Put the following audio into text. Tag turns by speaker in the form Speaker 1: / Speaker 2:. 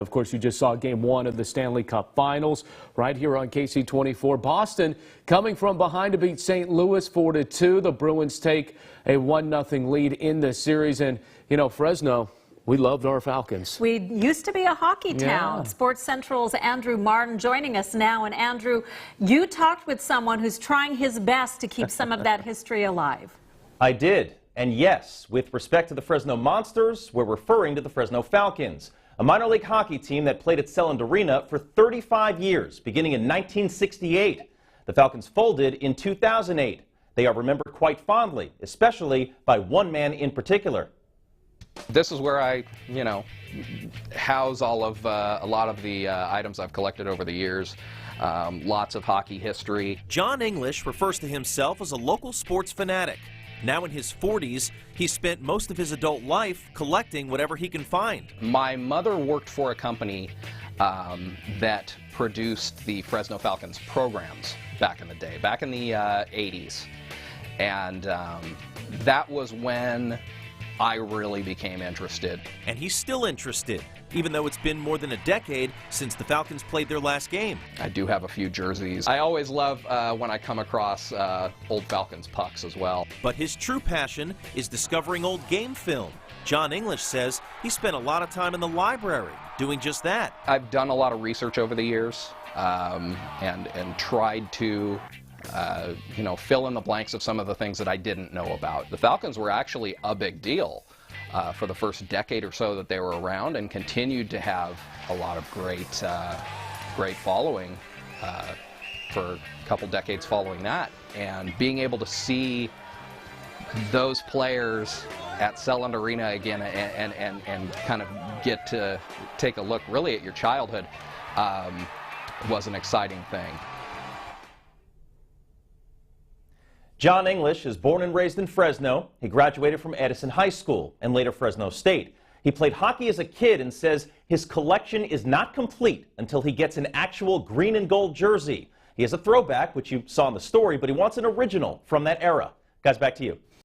Speaker 1: Of course, you just saw Game 1 of the Stanley Cup Finals right here on KC24. Boston coming from behind to beat St. Louis 4-2. The Bruins take a 1-0 lead in the series. And, you know, Fresno, we loved our Falcons.
Speaker 2: We used to be a hockey town.
Speaker 1: Yeah.
Speaker 2: Sports Central's Andrew Marden joining us now. And Andrew, you talked with someone who's trying his best to keep some of that history alive.
Speaker 3: I did. And yes, with respect to the Fresno Monsters, we're referring to the Fresno Falcons, a minor league hockey team that played at Selland Arena for 35 years, beginning in 1968. The Falcons folded in 2008. They are remembered quite fondly, especially by one man in particular.
Speaker 4: This is where I, house all of a lot of the items I've collected over the years. Lots of hockey history.
Speaker 5: John English refers to himself as a local sports fanatic. Now in his 40s, he spent most of his adult life collecting whatever he can find.
Speaker 4: My mother worked for a company that produced the Fresno Falcons programs back in the day, back in the 80s. And that was when I really became interested.
Speaker 5: And he's still interested, even though it's been more than a decade since the Falcons played their last game.
Speaker 4: I do have a few jerseys. I always love when I come across old Falcons pucks as well.
Speaker 5: But his true passion is discovering old game film. John English says he spent a lot of time in the library doing just that.
Speaker 4: I've done a lot of research over the years and tried to fill in the blanks of some of the things that I didn't know about. The Falcons were actually a big deal for the first decade or so that they were around, and continued to have a lot of great following for a couple decades following that. And being able to see those players at Selland Arena again and kind of get to take a look really at your childhood was an exciting thing.
Speaker 3: John English is born and raised in Fresno. He graduated from Edison High School and later Fresno State. He played hockey as a kid and says his collection is not complete until he gets an actual green and gold jersey. He has a throwback, which you saw in the story, but he wants an original from that era. Guys, back to you.